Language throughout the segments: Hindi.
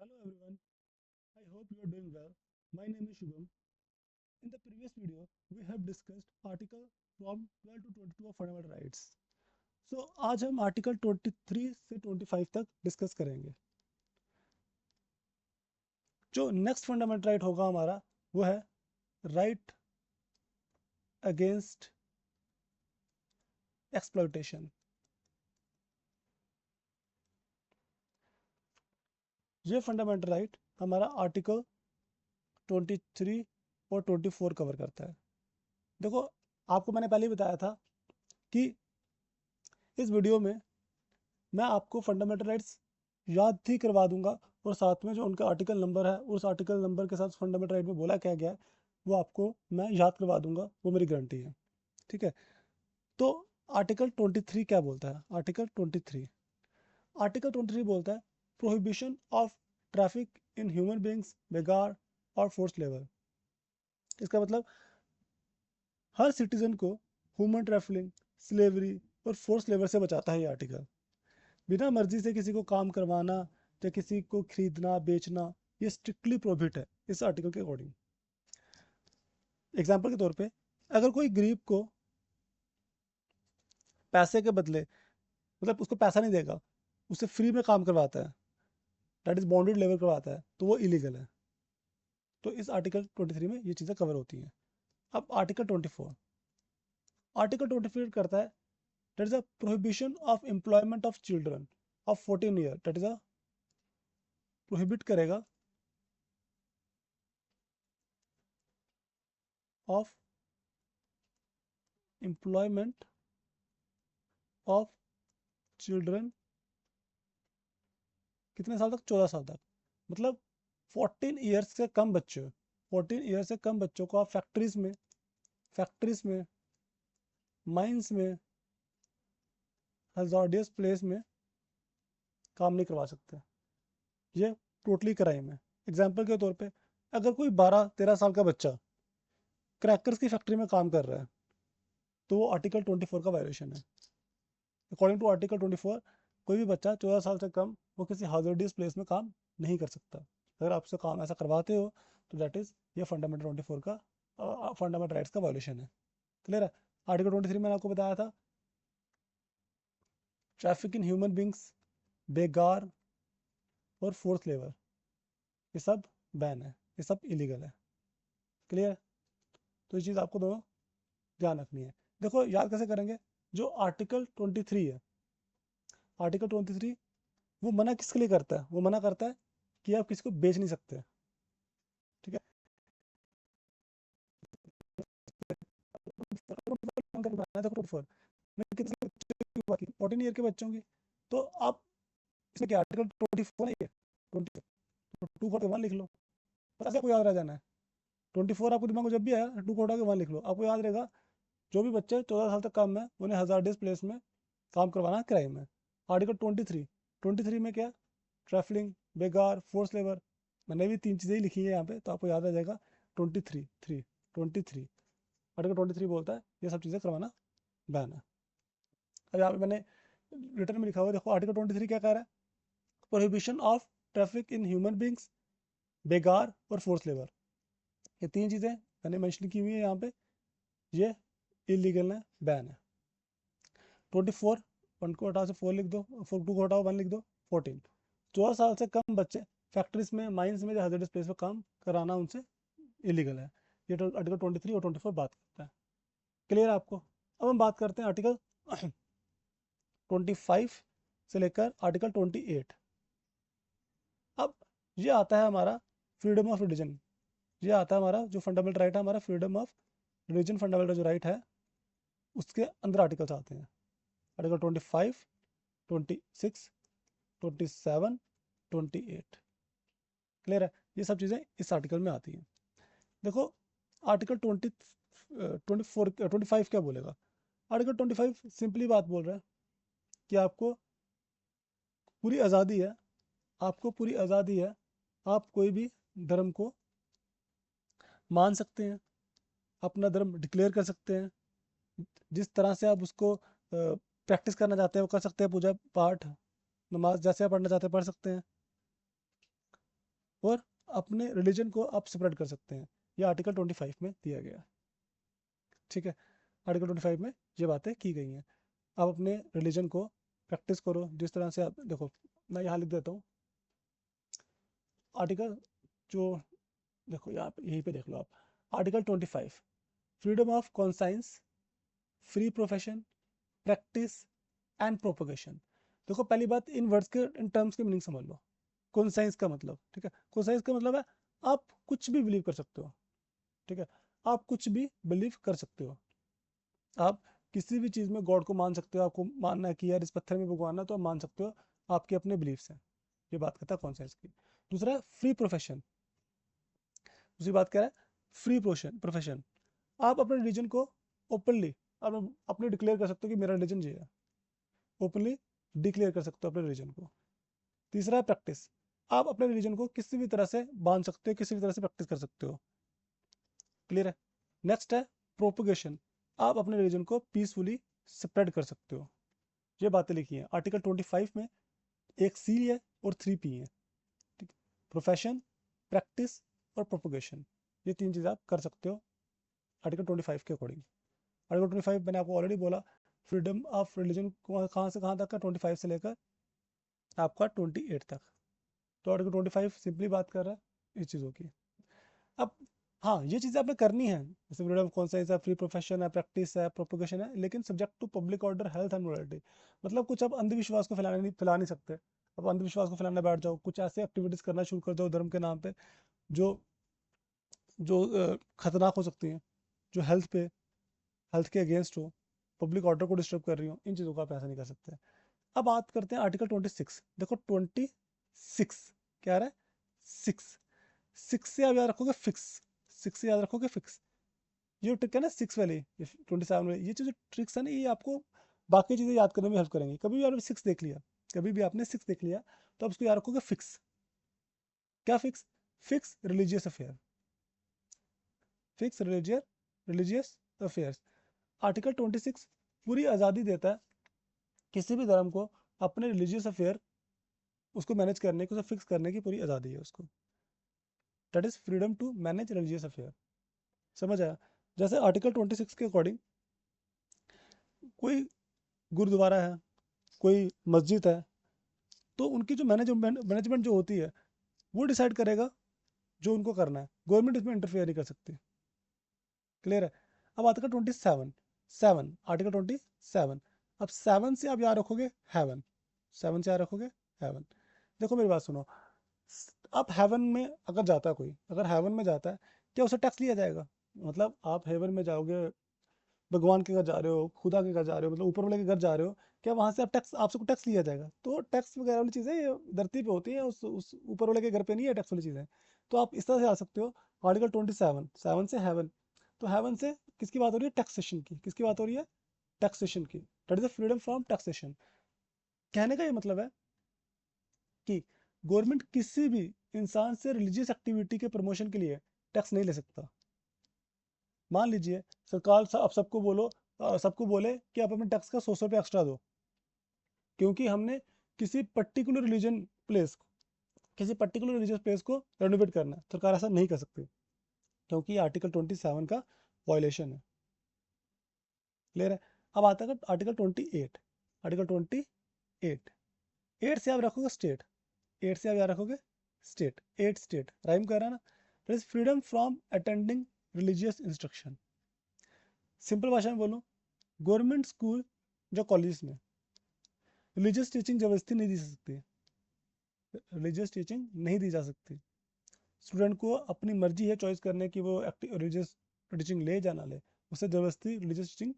Hello everyone, I hope you are doing well. My name is Shubham. In the previous video, we have discussed article from 12 to 22 of fundamental rights. So आज हम आर्टिकल 23 से 25 तक डिस्कस करेंगे. जो नेक्स्ट फंडामेंटल राइट होगा हमारा वो है राइट अगेंस्ट एक्सप्लॉयटेशन. ये फंडामेंटल राइट हमारा आर्टिकल 23 और 24 कवर करता है. देखो, आपको मैंने पहले ही बताया था कि इस वीडियो में मैं आपको फंडामेंटल राइट्स याद ही करवा दूंगा और साथ में जो उनका आर्टिकल नंबर है उस आर्टिकल नंबर के साथ फंडामेंटल राइट में बोला क्या गया है वो आपको मैं याद करवा दूंगा, वो मेरी गारंटी है. ठीक है. तो आर्टिकल 23 क्या बोलता है? आर्टिकल 23 बोलता है prohibition of traffic in human beings, बेगार और फोर्स लेबर. इसका मतलब हर सिटीजन को ह्यूमन ट्रैफिकिंग, स्लेवरी और फोर्स लेबर से बचाता है ये आर्टिकल. बिना मर्जी से किसी को काम करवाना या किसी को खरीदना बेचना ये स्ट्रिक्टली प्रोहिबिट है इस आर्टिकल के अकॉर्डिंग. एग्जाम्पल के तौर पे अगर कोई गरीब को पैसे के बदले, मतलब उसको पैसा नहीं देगा, उससे फ्री में काम करवाता है, दैट इज बॉन्डेड लेबर करवाता है, तो वो इलीगल है. तो इस आर्टिकल 23 में ये चीज़ें कवर होती हैं. अब आर्टिकल 24 करता है that is a prohibition of employment of children of 14 year. That is a prohibit करेगा ऑफ एम्प्लॉयमेंट ऑफ चिल्ड्रन कितने साल तक? 14 साल तक. मतलब 14 ईयर्स से कम बच्चे, 14 ईयर्स से कम बच्चों को आप फैक्ट्रीज में, माइंस में, हजार्डियस प्लेस में काम नहीं करवा सकते. ये टोटली क्राइम है. एग्जाम्पल के तौर पे अगर कोई 12-13 साल का बच्चा क्रैकर्स की फैक्ट्री में काम कर रहा है तो वो आर्टिकल 24 का वायलेशन है. अकॉर्डिंग टू आर्टिकल 24 कोई भी बच्चा 14 साल से कम वो किसी हाजर्डियस प्लेस में काम नहीं कर सकता. अगर आपसे काम ऐसा करवाते हो तो दैट इज ये फंडामेंटल 24 का फंडामेंटल राइट्स का वायलेशन है. क्लियर है? आर्टिकल 23 मैंने आपको बताया था ट्रैफिक इन ह्यूमन बींग्स, बेगार और फोर्स लेबर, ये सब बैन है, ये सब इलीगल है. क्लियर? तो ये चीज़ आपको दोनों ध्यान रखनी है. देखो याद कैसे करेंगे. जो आर्टिकल 23 है, आर्टिकल 23 वो मना किसके लिए करता है? वो मना करता है कि आप किसी को बेच नहीं सकते. ठीक है. मैं कितने बच्चों की बात की? 14 ईयर के बच्चों की. तो आप इसमें क्या आर्टिकल 24 नहीं है? 24 लिख लो, बस आपको याद रह जाना है. 24 आपको दिमाग में जब भी आया 2 को हटा के 1 लिख लो, आपको याद रहेगा. जो भी बच्चे 14 साल तक कम है उन्हें हजार्डियस प्लेस में काम करवाना क्राइम है. आर्टिकल 23 में क्या? ट्रैफलिंग, बेगार, फोर्स लेबर. मैंने भी 3 चीज़ें ही लिखी है यहाँ पे तो आपको याद आ जाएगा. 23 आर्टिकल 23 बोलता है ये सब चीज़ें करवाना बैन है. अब यहाँ पे मैंने रिटर्न में लिखा हुआ, देखो आर्टिकल 23 क्या कह रहा है. Prohibition of traffic in human beings, बेगार और फोर्स लेबर. ये 3 चीज़ें मैंने मेंशन की हुई है यहाँ पे, ये इलीगल है, बैन है. 24 1 को हटा से 4 लिख दो, 2 को हटाओ 1 लिख दो. 14 14 साल से कम बच्चे फैक्ट्रीज में, माइंस में या हजार्डस प्लेस पर काम कराना उनसे इलीगल है. ये आर्टिकल 23 और 24 बात करता है. क्लियर है आपको? अब हम बात करते हैं आर्टिकल 25 से लेकर आर्टिकल 28. अब ये आता है हमारा फ्रीडम ऑफ रिलीजन. ये आता है हमारा जो फंडामेंटल राइट है, हमारा फ्रीडम ऑफ रिलीजन फंडामेंटल जो राइट है उसके अंदर आर्टिकल्स आते हैं. आर्टिकल 25, 26, 27, 28. क्लियर है? ये सब चीज़ें इस आर्टिकल में आती हैं. देखो आर्टिकल 25 क्या बोलेगा. आर्टिकल 25 सिंपली बात बोल रहा है कि आपको पूरी आज़ादी है, आपको पूरी आज़ादी है, आप कोई भी धर्म को मान सकते हैं, अपना धर्म डिक्लेयर कर सकते हैं, जिस तरह से आप उसको प्रैक्टिस करना चाहते हैं वो कर सकते हैं. पूजा पाठ, नमाज जैसे आप पढ़ना चाहते हैं पढ़ सकते हैं. और अपने रिलीजन को आप स्प्रेड कर सकते हैं। ये आर्टिकल 25 में दिया गया है। ठीक है, आर्टिकल 25 में ये बातें की गई हैं। आप अपने रिलीजन को प्रैक्टिस करो जिस तरह से आप देखो, मैं यहाँ लिख देता हूँ आर्टिकल जो, देखो यहाँ पे यहीं पे देख लो आप, article 25, freedom of conscience, free profession, practice and propagation. देखो पहली बात, इन वर्ड्स के इन टर्म्स के मीनिंग समझ लो। कॉन्साइंस का मतलब, ठीक है, कॉन्साइंस का मतलब है आप कुछ भी बिलीव कर सकते हो। ठीक है, आप कुछ भी बिलीव कर सकते हो। आप किसी भी चीज़ में गॉड को मान सकते हो। आपको मानना है कि यार इस पत्थर में भगवान है, तो आप मान सकते हो। आपके अपने बिलीफ्स हैं। ये बात करता है कॉन्साइंस की। दूसरा है फ्री प्रोफेशन। दूसरी बात क्या है, फ्री प्रोफेशन। आप अपने रिलीजन को ओपनली आप अपने डिक्लेयर कर सकते हो कि मेरा रिलीजन ये है। ओपनली डिक्लेयर कर सकते हो अपने रिलीजन को। तीसरा है प्रैक्टिस। आप अपने रिलीजन को किसी भी तरह से बांध सकते हो, किसी भी तरह से प्रैक्टिस कर सकते हो। क्लियर है। नेक्स्ट है प्रोपोगेशन। आप अपने रिलीजन को पीसफुली स्प्रेड कर सकते हो। ये बातें लिखी हैं आर्टिकल 25 में। एक सी है और 3 पी है। ठीक है, प्रोफेशन, प्रैक्टिस और प्रोपोगेशन, ये 3 चीज़ आप कर सकते हो आर्टिकल 25 के अकॉर्डिंग। आर्टिकल 25 मैंने आपको ऑलरेडी बोला, फ्रीडम ऑफ रिलीजन कहाँ से कहाँ तक का, 25 से लेकर आपका 28 तक। तो आर्टिकल 25 सिंपली बात कर रहा है इस चीज़ों की। अब हाँ, ये चीज़ें आपने करनी है, जैसे फ्रीडम ऑफ कॉन्साइंस है, फ्री प्रोफेशन है, प्रैक्टिस है, प्रोपोगेशन है, लेकिन subject to public order, health and morality. मतलब कुछ आप अंधविश्वास को फैला नहीं सकते। अब अंधविश्वास को फैलाने बैठ जाओ, कुछ ऐसे एक्टिविटीज करना शुरू कर दो धर्म के नाम पे जो जो खतरनाक हो सकती हैं, जो हेल्थ के अगेंस्ट हो, पब्लिक ऑर्डर को डिस्टर्ब कर रही हो, इन चीज़ों को आप ऐसा नहीं कर सकते। अब बात करते हैं आर्टिकल 26। देखो 26 क्या रहा है, 6। 6 से आप याद रखोगे फिक्स। 6 से याद रखोगे फिक्स। ये ट्रिक है ना 6 वाली, 27 वाली, ये जो ट्रिक्स है ना, ये आपको बाकी चीज़ें याद करने में हेल्प करेंगी। कभी भी आपने 6 देख लिया, कभी भी आपने 6 देख लिया, तो आप उसको याद रखोगे फिक्स। क्या fix? Fix religious affair. Fix religious affairs. Article 26 पूरी आज़ादी देता है किसी भी धर्म को अपने रिलीजियस अफेयर उसको मैनेज करने की, उसे फिक्स करने की पूरी आज़ादी है उसको। That is freedom to manage religious affair. समझ आया? जैसे आर्टिकल 26 के अकॉर्डिंग कोई गुरुद्वारा है, कोई मस्जिद है, तो उनकी जो मैनेजमेंट जो होती है, वो डिसाइड करेगा जो उनको करना है। गवर्नमेंट इसमें इंटरफेयर नहीं कर सकती। क्लियर है? अब आर्टिकल 27, आर्टिकल 27। अब 7 से आप याद रखोगे हेवन। 7 से याद रखोगे हेवन। देखो मेरी बात सुनो, अब हेवन में अगर जाता है कोई, अगर हेवन में जाता है, क्या उसे टैक्स लिया जाएगा? मतलब आप हेवन में जाओगे, भगवान के घर जा रहे हो, खुदा के घर जा रहे हो, मतलब ऊपर वाले के घर जा रहे हो, क्या वहां से आप टैक्स, आपसे को टैक्स लिया जाएगा? तो टैक्स वगैरह वाली चीजें ये धरती पे होती है, उस ऊपर वाले के घर पे नहीं है टैक्स वाली चीजें। तो आप इस तरह से आ सकते हो। आर्टिकल 27, 7 से हेवन। तो हेवन से किसकी बात हो रही है? टैक्सेशन की। किसकी बात हो रही है? टैक्सेशन की। That is the freedom from taxation. कहने का ये मतलब है कि गवर्नमेंट किसी भी इंसान से रिलीजियस एक्टिविटी के प्रमोशन के लिए टैक्स नहीं ले सकता। मान लीजिए सरकार अब सबको बोलो, सबको बोले कि आप अपने टैक्स का 100 रुपये एक्स्ट्रा दो, क्योंकि हमने किसी पर्टिकुलर रिलीजन प्लेस किसी पर्टिकुलर रिलीजियस प्लेस को रेनोवेट करना है। सरकार ऐसा नहीं कर सकती, क्योंकि आर्टिकल 27 का वायलेशन है। क्लियर है? अब आता है आर्टिकल 28। आर्टिकल 28, 8 से आप रखोगे स्टेट। 8 से आप याद रखोगे स्टेट। 8 स्टेट राइम कर रहा है ना। Freedom from attending religious instruction. Simple भाषा में बोलूँ, गवर्नमेंट स्कूल जो कॉलेज में रिलीजियस टीचिंग जबरदस्ती नहीं दी जा सकती। रिलीजियस टीचिंग नहीं दी जा सकती। स्टूडेंट को अपनी मर्जी है चॉइस करने की, वो रिलीजियस टीचिंग ले या ना ले। उसे जबरदस्ती रिलीजियस टीचिंग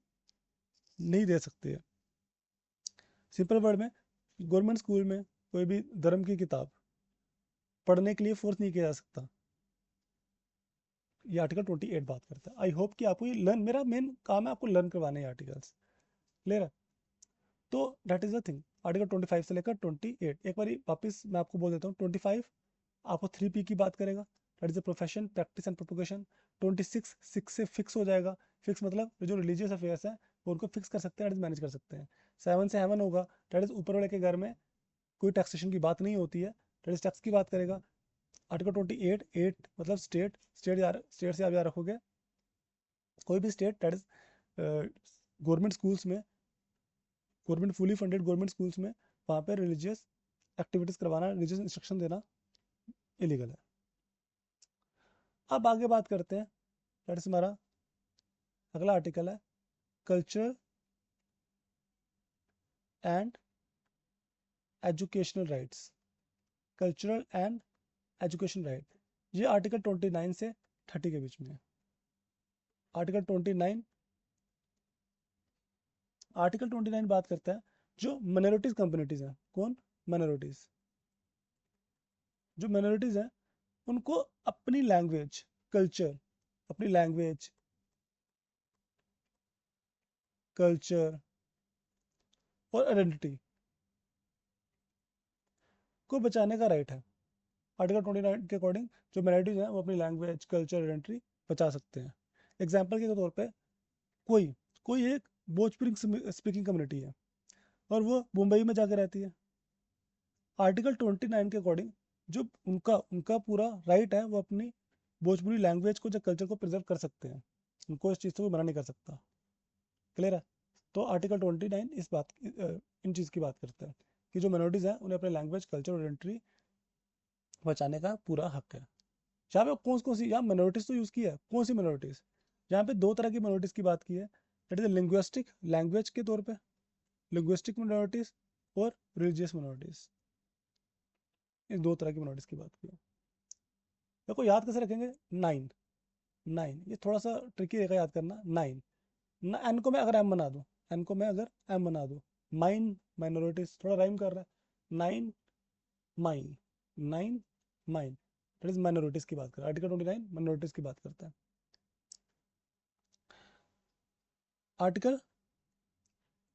नहीं दे सकती है। सिंपल वर्ड में, गवर्नमेंट स्कूल में कोई भी धर्म की किताब पढ़ने के लिए फोर्स नहीं किया जा सकता। ये आर्टिकल 28 बात करता है। आई होप कि आपको ये लर्न, मेरा मेन काम है आपको लर्न करवाने हैं आर्टिकल्स। क्लियर है? तो that is the thing. Article 25 से लेकर 28, एक बार वापस मैं आपको बोल देता हूँ। 25 आपको 3P की बात करेगा, that is the profession, practice and propagation. 26 6 से फिक्स हो जाएगा। फिक्स मतलब जो रिलीजियस अफेयर्स हैं वो उनको फिक्स कर सकते हैं, दैट इज मैनेज कर सकते हैं। 7 से हेवन होगा, दैट इज ऊपर वाले के घर में कोई टैक्सेशन की बात नहीं होती है, दैट इज टैक्स की बात करेगा। आर्टिकल 28, 8 मतलब स्टेट, स्टेट से आप याद रखोगे कोई भी state that is government schools में, government fully funded government schools में वहाँ पे रिलीजियस एक्टिविटीज़ करवाना, रिलीजियस इंस्ट्रक्शन देना इलीगल है। अब आगे बात करते हैं, दैट इज हमारा अगला आर्टिकल है culture and educational rights. Cultural and education right, ये आर्टिकल 29 से 30 के बीच में है। आर्टिकल 29, आर्टिकल 29 बात करता है जो माइनॉरिटीज कम्युनिटीज हैं। कौन? माइनॉरिटीज। जो माइनॉरिटीज हैं उनको अपनी लैंग्वेज, कल्चर, अपनी लैंग्वेज, कल्चर और आइडेंटिटी को बचाने का राइट है। आर्टिकल 29 के अकॉर्डिंग जो माइनॉरिटीज हैं वो अपनी लैंग्वेज, कल्चर, आइडेंटिटी बचा सकते हैं। एग्जाम्पल के तौर पे कोई कोई एक भोजपुरी स्पीकिंग कम्युनिटी है और वो मुंबई में जाकर रहती है। आर्टिकल 29 के अकॉर्डिंग जो उनका उनका पूरा राइट है वो अपनी भोजपुरी लैंग्वेज को, जो कल्चर को प्रिजर्व कर सकते हैं। उनको इस चीज़ से कोई मना नहीं कर सकता। क्लियर है? तो आर्टिकल 29 इस बात इन चीज़ की बात करता है कि जो माइनॉरिटीज़ हैं उन्हें अपने लैंग्वेज, कल्चर और आइडेंटिटी बचाने का पूरा हक है। यहाँ पे कौन कौन सी यहाँ माइनॉरिटीज़ तो यूज़ की है, कौन सी माइनॉरिटीज़? यहाँ पे दो तरह की माइनॉरिटीज़ की बात की है, दैट इज लिंग्विस्टिक, लैंग्वेज के तौर पे लिंग्विस्टिक माइनॉरिटीज़ और रिलीजियस माइनॉरिटीज़। इस दो तरह की माइनॉरिटीज़ की बात की है। देखो याद कैसे रखेंगे? 9, 9 ये थोड़ा सा ट्रिकी रहेगा याद करना। 9 एन को मैं अगर एम बना दूँ, एन को मैं अगर एम बना दूँ, माइन, माइनॉरिटीज, थोड़ा राइम कर रहा है। 9 mine, 9 mine, that is minorities की बात कर रहा है। आर्टिकल 29 माइनॉरिटीज की बात करता है। आर्टिकल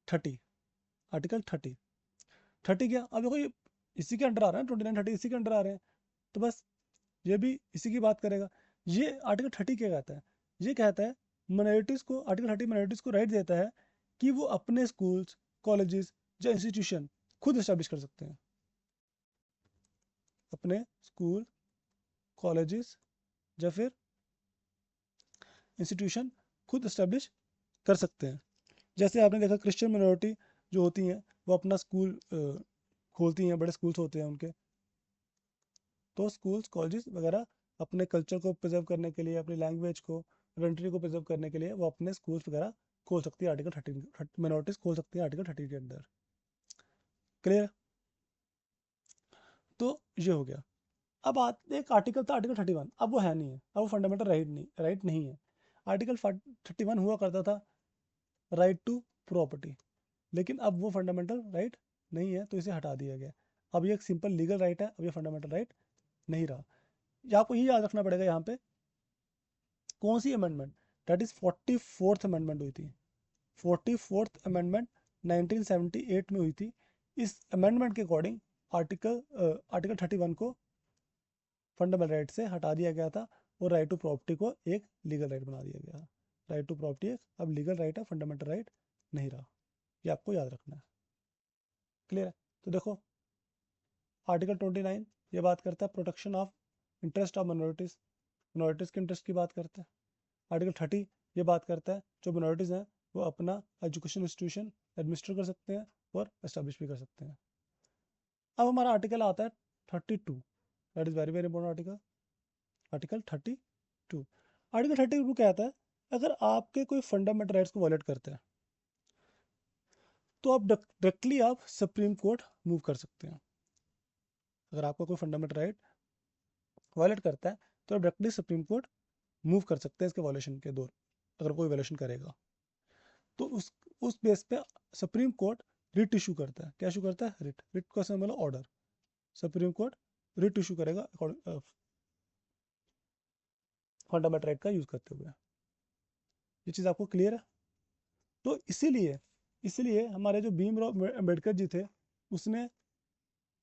30, आर्टिकल 30, 30 क्या? अब देखो ये इसी के अंडर आ रहा है, 29 30 इसी के अंडर आ रहे हैं, तो बस ये भी इसी की बात करेगा। ये आर्टिकल 30 क्या कहता है? ये कहता है माइनॉरिटीज को, आर्टिकल 30 माइनॉरिटीज को राइट देता है कि वो अपने स्कूल्स, कॉलेजेस या इंस्टीट्यूशन खुद इस्टेब्लिश कर सकते हैं। अपने स्कूल, कॉलेजेस या फिर इंस्टीट्यूशन खुद इस्टेब्लिश कर सकते हैं। जैसे आपने देखा क्रिश्चियन मिनोरिटी जो होती हैं वो अपना स्कूल खोलती हैं, बड़े स्कूल्स होते हैं उनके। तो स्कूल्स, कॉलेजेस वगैरह अपने कल्चर को प्रिजर्व करने के लिए, अपनी लैंग्वेज को, आइडेंटिटी को प्रिजर्व करने के लिए वो अपने स्कूल्स वगैरह खोल सकती है। आर्टिकल 30 मिनोरिटीज खोल सकती है आर्टिकल 30 के अंदर। क्लियर? तो ये हो गया। अब एक आर्टिकल था आर्टिकल 31, अब वो है नहीं है, अब वो फंडामेंटल राइट नहीं है। आर्टिकल 31 हुआ करता था राइट टू प्रॉपर्टी, लेकिन अब वो फंडामेंटल राइट नहीं है, तो इसे हटा दिया गया। अब ये एक सिंपल लीगल राइट है, अब ये फंडामेंटल राइट नहीं रहा। या आपको ये याद रखना पड़ेगा यहाँ पे कौन सी amendment, that is 44th amendment हुई थी। 44th अमेंडमेंट 1978 में हुई थी। इस अमेंडमेंट के अकॉर्डिंग आर्टिकल 31 को फंडामेंटल राइट से हटा दिया गया था और राइट टू प्रॉपर्टी को एक लीगल राइट बना दिया गया। राइट टू प्रॉपर्टी एक अब लीगल राइट है, फंडामेंटल राइट नहीं रहा। ये आपको याद रखना है। क्लियर है? तो देखो आर्टिकल 29 ये बात करता है protection of interest of minorities, minorities के इंटरेस्ट की बात करता है। आर्टिकल 30 ये बात करता है जो माइनॉरिटीज हैं वो अपना एजुकेशन इंस्टीट्यूशन एडमिनिस्टर कर सकते हैं और एस्टेब्लिश भी कर सकते हैं। अब हमारा आर्टिकल आता है 32, that is very very important article, article 32। Article 32 कहता है अगर आपके कोई फंडामेंटल राइट्स को वायलेट करते हैं तो आप डायरेक्टली आप सुप्रीम कोर्ट मूव कर सकते हैं। अगर आपका कोई फंडामेंटल राइट वायलेट करता है तो आप डायरेक्टली सुप्रीम कोर्ट मूव कर सकते हैं इसके वायलेशन के दौर, अगर कोई वायलेशन करेगा तो उस बेस पे सुप्रीम कोर्ट रिट इशू करता है। क्या इशू करता है? रिट। रिट का मतलब order. Supreme Court writ issue करेगा फंडामेंटल राइट का यूज करते हुए। ये चीज़ आपको क्लियर है? तो इसीलिए इसीलिए हमारे जो भीमराव अम्बेडकर जी थे उसने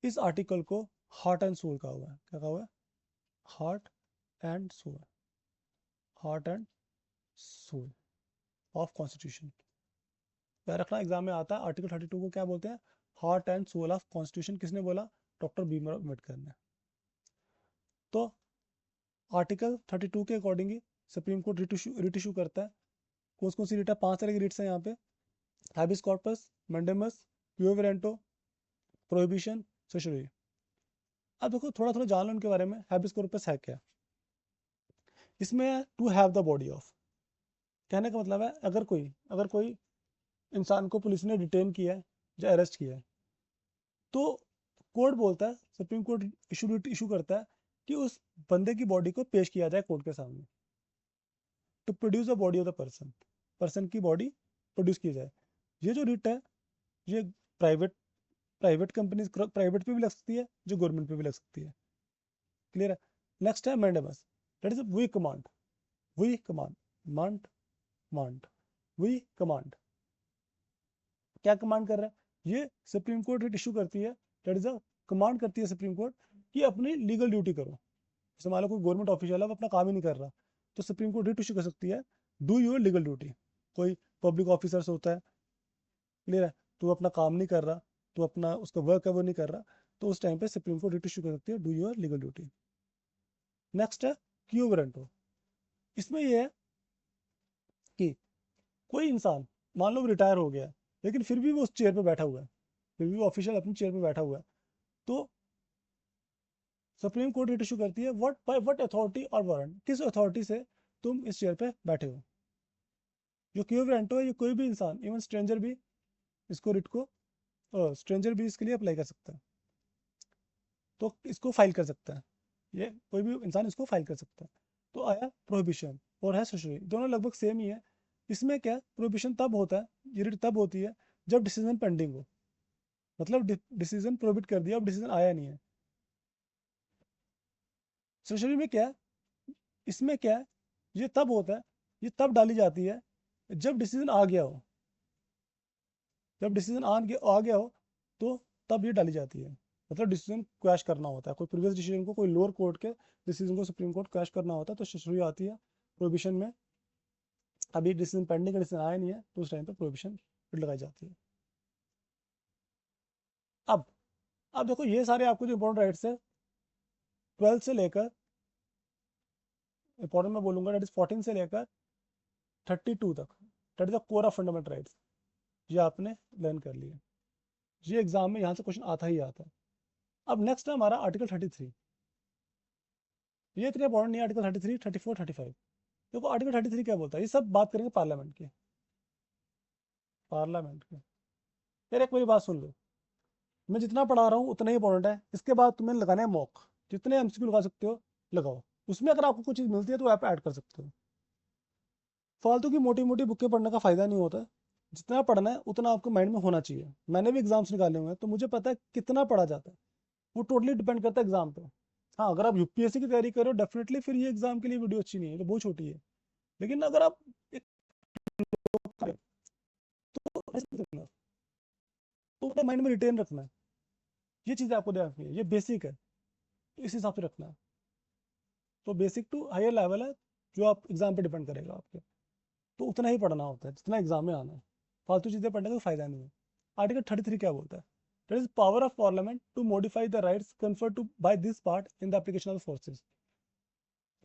इस आर्टिकल को हार्ट एंड सोल कहा हुआ है। क्या कहा हुआ है? Heart and soul, heart and soul of constitution. याद रखना एग्जाम में आता है आर्टिकल 32 को क्या बोलते हैं? Heart and soul of constitution. किसने बोला? डॉक्टर भीमराव अम्बेडकर ने। तो आर्टिकल 32 के अकॉर्डिंग ही सुप्रीम कोर्ट रिट इशू करता है। कौन सी रिट है? 5 तरह की रिट्स हैं यहाँ पे, हैबिस कॉर्पस, मैंडेमस, क्यू वारंटो, प्रोहिबिशन, सेशरी। अब देखो थोड़ा थोड़ा जान लो इनके बारे में। हैबिस कॉर्पस है क्या? इसमें to have the body of, कहने का मतलब है अगर कोई इंसान को पुलिस ने डिटेन किया है या अरेस्ट किया है, तो कोर्ट बोलता है, सुप्रीम कोर्ट इशू करता है कि उस बंदे की बॉडी को पेश किया जाए कोर्ट के सामने, to produce the body of the person की बॉडी प्रोड्यूस की जाए। ये जो रिट है ये प्राइवेट प्राइवेट कंपनीज प्राइवेट पे भी लग सकती है, जो गवर्नमेंट पे भी लग सकती है। क्लियर है? नेक्स्ट है mandamus, that is we command. We command, मांड मांड, वी कमांड, क्या कमांड कर रहा है? ये सुप्रीम कोर्ट रिट इशू करती है, दैट इज अ कमांड करती है सुप्रीम कोर्ट कि अपनी लीगल ड्यूटी करो। जैसे मान लो कोई गवर्नमेंट ऑफिशियल है वो अपना काम ही नहीं कर रहा, तो सुप्रीम कोर्ट रिट इशू कर सकती है, डू योर लीगल ड्यूटी। कोई पब्लिक ऑफिसर्स होता है, क्लियर है, तो अपना काम नहीं कर रहा, तो अपना उसका वर्क है वो नहीं कर रहा, तो उस टाइम पे सुप्रीम कोर्ट रिट इशू कर सकती है, do your legal duty. Next है क्यू वारंटो। इसमें यह है कि कोई इंसान मान लो रिटायर हो गया है, लेकिन फिर भी वो उस चेयर पे बैठा हुआ है, फिर भी वो ऑफिशियल अपनी चेयर पे बैठा हुआ है, तो सुप्रीम कोर्ट रिट इशू करती है, व्हाट बाय व्हाट अथॉरिटी और वारंट, किस अथॉरिटी से तुम इस चेयर पे बैठे हो। जो क्यू वारंटो है, ये कोई भी इंसान, इवन स्ट्रेंजर भी इसको रिट को स्ट्रेंजर भी इसके लिए अप्लाई कर सकता है, तो इसको फाइल कर सकता है, ये कोई भी इंसान इसको फाइल कर सकता है। तो आया प्रोहिबिशन और है सशरी, दोनों लगभग सेम ही है। इसमें क्या, प्रोहिबिशन तब होता है, ये रिट तब होती है जब डिसीजन पेंडिंग हो, मतलब डिसीजन प्रोहिबिट कर दिया, अब डिसीजन आया नहीं है। सशरी में क्या है, इसमें क्या है, ये तब होता है, ये तब डाली जाती है जब डिसीजन आ गया हो, जब डिसीजन आ गया हो तो तब ये डाली जाती है। मतलब डिसीजन क्वैश करना होता है, कोई प्रीवियस डिसीजन को, कोई लोअर कोर्ट के डिसीजन को सुप्रीम कोर्ट क्वैश करना होता है, तो शुरू आती है प्रोहिबिशन में। अभी डिसीजन पेंडिंग का डिसीजन आया नहीं है, तो उस टाइम पे प्रोहिबिशन लगाई जाती है। अब अब देखो ये सारे आपको जो इंपॉर्टेंट राइट्स है 12 से लेकर, इंपॉर्टेंट मैं बोलूंगा डेट इज 14 से लेकर 32 तक, that is the core of fundamental rights, ये आपने लर्न कर लिया। ये एग्जाम में यहाँ से क्वेश्चन आता ही आता है। अब नेक्स्ट है हमारा आर्टिकल 33। ये इतने इंपॉर्टेंट नहीं है, आर्टिकल 33, 34, 35। देखो आर्टिकल 33 क्या बोलता है, ये सब बात करेंगे पार्लियामेंट की, पार्लियामेंट की। यार एक मेरी बात सुन लो, मैं जितना पढ़ा रहा हूँ उतना ही इंपॉर्टेंट है, इसके बाद तुम्हें लगाना है मॉक, जितने एमसीक्यू लगा सकते हो लगाओ, उसमें अगर आपको कुछ चीज़ मिलती है तो आप ऐड कर सकते हो। फालतू की मोटी मोटी बुकें पढ़ने का फायदा नहीं होता, जितना पढ़ना है उतना आपको माइंड में होना चाहिए। मैंने भी एग्जाम्स निकाले हुए हैं, तो मुझे पता है कितना पढ़ा जाता है, वो टोटली डिपेंड करता है एग्जाम पे। हाँ अगर आप यूपीएससी की तैयारी करो डेफिनेटली, फिर ये एग्जाम के लिए वीडियो अच्छी नहीं है, तो बहुत छोटी है। लेकिन अगर आप एक तो ऐसे रखना, तो अपने माइंड में रिटेन रखना है, ये चीज़ें आपको ध्यान रखनी है, ये बेसिक है, तो इस हिसाब से रखना है। तो बेसिक टू हायर लेवल है, जो आप एग्जाम पे डिपेंड करेगा आपके, तो उतना ही पढ़ना होता है जितना एग्जाम में आना है, फालतू चीज़ें पढ़ने का फायदा नहीं है। आर्टिकल 33 क्या बोलता है? That is power of parliament to modify the rights conferred to by this part in the application of forces.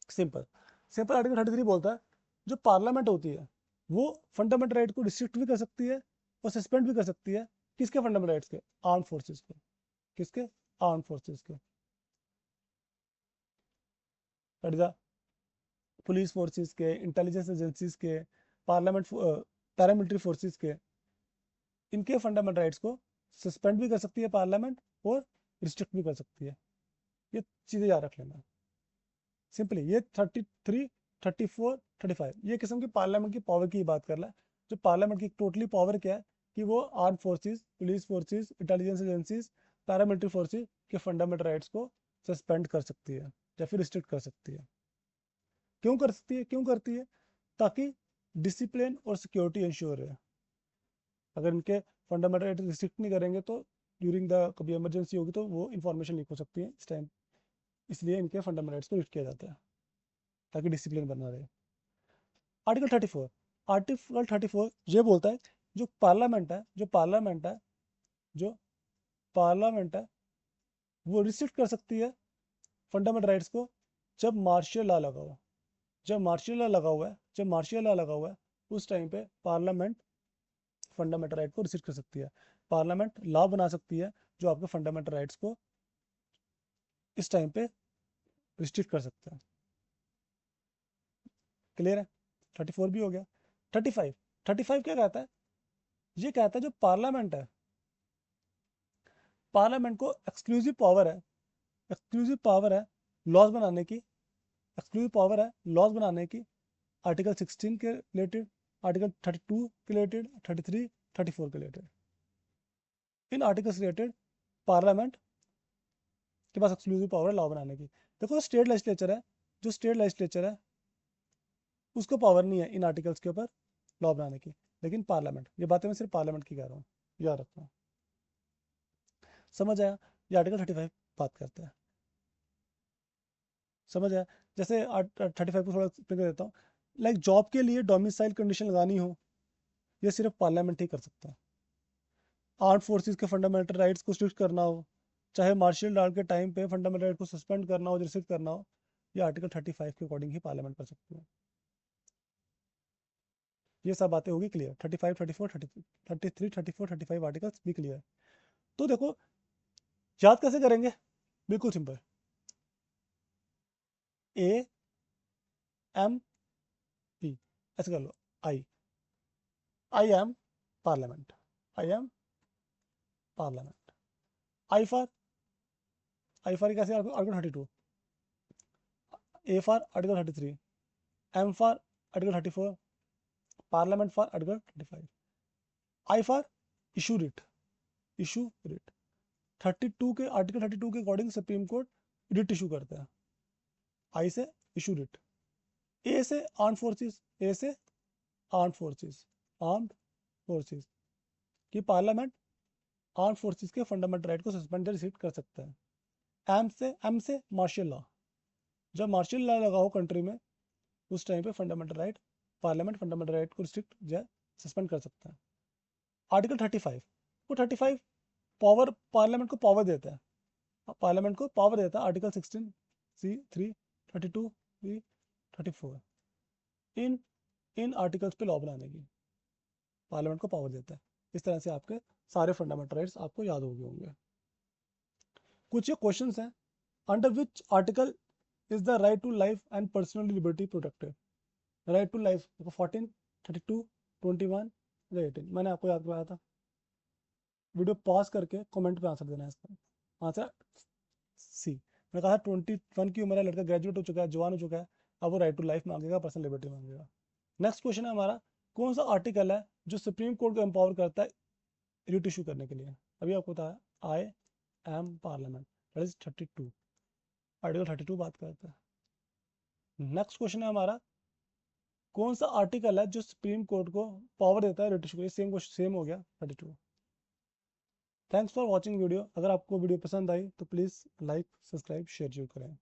Simple simple article 33 बोलता है, जो पार्लियामेंट होती है वो फंडामेंटल राइट को रिस्ट्रिक्ट भी कर सकती है और सस्पेंड भी कर सकती है। किसके फंडामेंटल राइट्स के? आर्म फोर्सेज के। किसके? आर्म फोर्सेज के, दैट इज पुलिस फोर्सेज के, इंटेलिजेंस एजेंसीज के, पार्लियामेंट पैरामिलिट्री फोर्सेज के, इनके फंडामेंटल राइट्स को सस्पेंड भी कर सकती है पार्लियामेंट और रिस्ट्रिक्ट भी कर सकती है। ये चीज़ें याद रख लेना सिंपली। ये 33, 34, 35 ये किस्म की पार्लियामेंट की पावर की बात कर रहा है। जो पार्लियामेंट की टोटली पावर क्या है कि वो arm forces, police forces, intelligence agencies, paramilitary forces के फंडामेंटल राइट्स को सस्पेंड कर सकती है या फिर रिस्ट्रिक्ट कर सकती है। क्यों कर सकती है, क्यों करती है? ताकि डिसिप्लिन और सिक्योरिटी इंश्योर रहे। अगर इनके फंडामेंटल राइट रिस्ट्रिक्ट नहीं करेंगे तो ड्यूरिंग द कभी इमरजेंसी होगी तो वो इन्फॉर्मेशन लीक हो सकती है इस टाइम, इसलिए इनके फंडामेंटल राइट्स को रिस्ट्रिक्ट किया जाता है ताकि डिसिप्लिन बना रहे। आर्टिकल 34, आर्टिकल 34 ये बोलता है, जो पार्लियामेंट है, जो पार्लियामेंट है वो रिस्ट्रिक्ट कर सकती है फंडामेंटल राइट्स को जब मार्शियल लॉ लगा हुआ, जब मार्शियल लॉ लगा हुआ है, जब मार्शियल लॉ लगा हुआ है उस टाइम पे पार्लियामेंट फंडामेंटल राइट को रिस्ट्रिक्ट कर सकती है। पार्लियामेंट लॉ बना सकती है जो आपके फंडामेंटल राइट्स को इस टाइम पे रिस्ट्रिक्ट कर सकता है। क्लियर है? 34 भी हो गया। 35, 35 क्या कहता है? ये कहता है जो पार्लियामेंट है, पार्लियामेंट को एक्सक्लूसिव पावर है, एक्सक्लूसिव पावर है लॉज बनाने की, एक्सक्लूसिव पावर है लॉज बनाने की आर्टिकल 16 के रिलेटेड, आर्टिकल 32 के रिलेटेड, 33, 34 के रिलेटेड। इन आर्टिकल्स रिलेटेड पार्लियामेंट के पास एक्सक्लूसिव पावर है लॉ बनाने की। देखो स्टेट लेजिस्लेचर है, जो स्टेट लेजिस्लेचर है उसको पावर नहीं है इन आर्टिकल्स के ऊपर लॉ बनाने की, लेकिन पार्लियामेंट, ये बातें मैं सिर्फ पार्लियामेंट की कह रहा हूँ, याद रखना। समझ आया? ये आर्टिकल 35 बात करता है। समझ आया? जैसे 35 को थोड़ा एक्सप्लेन कर देता हूँ। लाइक जॉब के लिए डोमिसाइल कंडीशन लगानी हो, ये सिर्फ पार्लियामेंट ही कर सकता है। आर्म फोर्सेस के फंडामेंटल राइट्स को स्ट्रिक्ट करना हो, चाहे मार्शल लॉ के टाइम पे फंडामेंटल राइट को सस्पेंड करना हो, रिस्ट्रिक्ट करना हो, ये आर्टिकल 35 के अकॉर्डिंग ही पार्लियामेंट कर सकती है। ये सब बातें होगी क्लियर। 35, 34, 33, 34, 35 आर्टिकल्स भी क्लियर। तो देखो याद कैसे करेंगे? बिल्कुल सिंपल। ए एम पी ऐसे कर लो। I M parliament, I M parliament. I for कैसे? Article 32, A for article 33, M for article 34, parliament for article 35। I for issue writ, issue writ 32 के आर्टिकल 32 के according Supreme Court writ issue करता है। आई से इशू रिट। ए से आर्म फोर्सेस, ए से आर्म फोर्सेस, आर्म्ड फोर्सेस कि पार्लियामेंट आर्म फोर्सेस के फंडामेंटल राइट को सस्पेंड या रिस्ट्रिक्ट कर सकता है। एम से मार्शल लॉ, जब मार्शल लॉ लगा हो कंट्री में उस टाइम पे fundamental right, parliament fundamental right को रिस्ट्रिक्ट या सस्पेंड कर सकता है। आर्टिकल 35, वो 35 पावर पार्लियामेंट को पावर देता है, पार्लियामेंट को पावर देता है आर्टिकल 16C3, 32B, 34 इन इन आर्टिकल्स पे लॉ बनाने की पार्लियामेंट को पावर देता है। इस तरह से आपके सारे फंडामेंटल राइट्स आपको याद हो गए होंगे। कुछ ये क्वेश्चंस हैं। Under which article is the right to life and personal liberty protected? Right to life 14, 32, 21 या 18 मैंने आपको याद कराया था। वीडियो पॉज करके कमेंट पे आंसर देना है इसका। Answer C. मैंने कहा 21 की उम्र है, लड़का ग्रेजुएट हो चुका है, जवान हो चुका है, अब वो राइट टू लाइफ मांगेगा, पर्सनल लिबर्टी मांगेगा। नेक्स्ट क्वेश्चन है हमारा, कौन सा आर्टिकल है जो सुप्रीम कोर्ट को एम्पावर करता है रिट इशू करने के लिए? अभी आपको बताया आई M parliament, that is 32, article 32 बात करता है। नेक्स्ट क्वेश्चन है हमारा, कौन सा आर्टिकल है जो सुप्रीम कोर्ट को पावर देता है रिट इशू के लिए? सेम हो गया 32। Thanks for watching video. अगर आपको वीडियो पसंद आई तो प्लीज़ लाइक, सब्सक्राइब, शेयर जरूर करें।